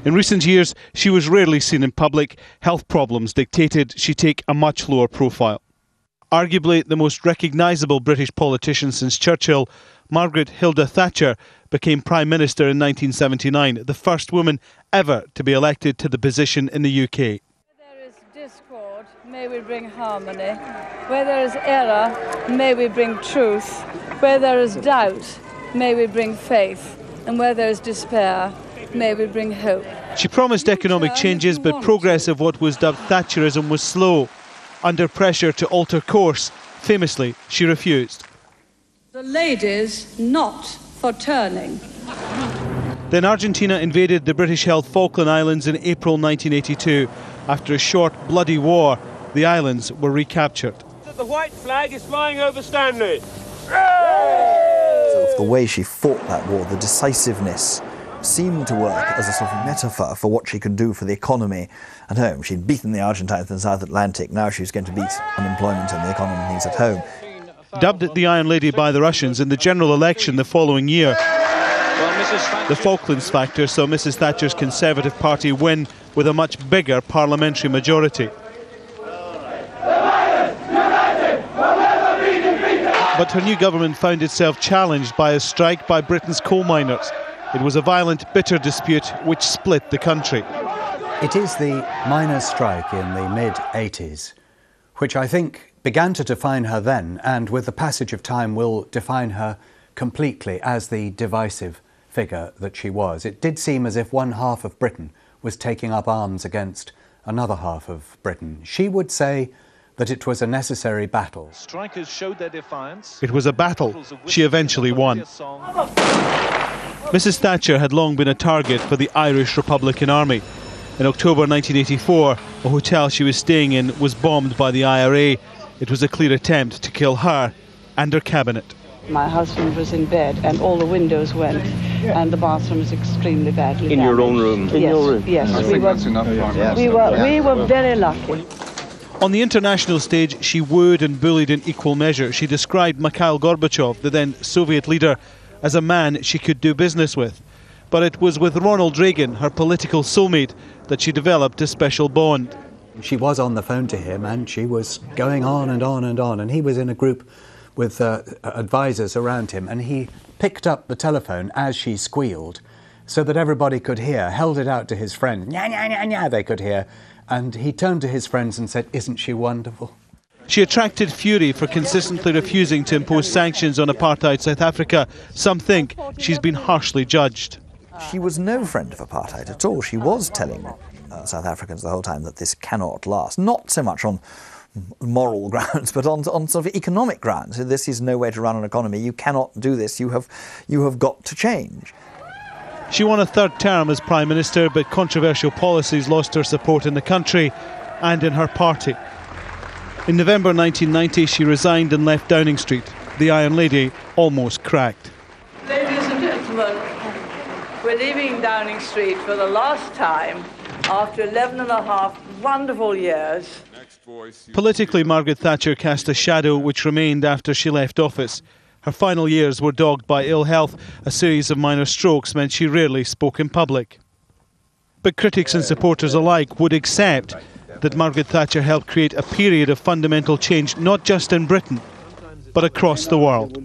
In recent years, she was rarely seen in public. Health problems dictated she take a much lower profile. Arguably the most recognisable British politician since Churchill, Margaret Hilda Thatcher became Prime Minister in 1979, the first woman ever to be elected to the position in the UK. Where there is discord, may we bring harmony. Where there is error, may we bring truth. Where there is doubt, may we bring faith. And where there is despair, may we bring hope. She promised economic changes, but progress of what was dubbed Thatcherism was slow. Under pressure to alter course, famously, she refused. The ladies not for turning. Then Argentina invaded the British-held Falkland Islands in April 1982. After a short, bloody war, the islands were recaptured. The white flag is flying over Stanley. So the way she fought that war, the decisiveness, seemed to work as a sort of metaphor for what she could do for the economy at home. She'd beaten the Argentines in the South Atlantic. Now she was going to beat unemployment and the economies at home. Dubbed the Iron Lady by the Russians in the general election the following year, the Falklands factor saw Mrs Thatcher's Conservative Party win with a much bigger parliamentary majority. But her new government found itself challenged by a strike by Britain's coal miners. It was a violent, bitter dispute which split the country. It is the miners' strike in the mid-80s, which I think began to define her then, and with the passage of time will define her completely as the divisive figure that she was. It did seem as if one half of Britain was taking up arms against another half of Britain. She would say that it was a necessary battle. Strikers showed their defiance. It was a battle. She eventually won. Mrs Thatcher had long been a target for the Irish Republican Army. In October 1984, a hotel she was staying in was bombed by the IRA. It was a clear attempt to kill her and her cabinet. My husband was in bed and all the windows went and the bathroom was extremely badly damaged. In your own room? Yes, your room. Yes. I think that's enough time. We were very lucky. On the international stage, she wooed and bullied in equal measure. She described Mikhail Gorbachev, the then Soviet leader, as a man she could do business with. But it was with Ronald Reagan, her political soulmate, that she developed a special bond. She was on the phone to him and she was going on and on and on, and he was in a group with advisors around him, and he picked up the telephone as she squealed so that everybody could hear, held it out to his friend, nya, nya, nya, nya, they could hear, and he turned to his friends and said, "Isn't she wonderful?" She attracted fury for consistently refusing to impose sanctions on apartheid South Africa. Some think she's been harshly judged. She was no friend of apartheid at all. She was telling South Africans the whole time that this cannot last, not so much on moral grounds, but on sort of economic grounds. This is no way to run an economy. You cannot do this. You have got to change. She won a third term as Prime Minister, but controversial policies lost her support in the country and in her party. In November 1990, she resigned and left Downing Street. The Iron Lady almost cracked. Ladies and gentlemen, we're leaving Downing Street for the last time after 11 and a half wonderful years. Politically, Margaret Thatcher cast a shadow which remained after she left office. Her final years were dogged by ill health. A series of minor strokes meant she rarely spoke in public. But critics and supporters alike would accept that Margaret Thatcher helped create a period of fundamental change, not just in Britain, but across the world.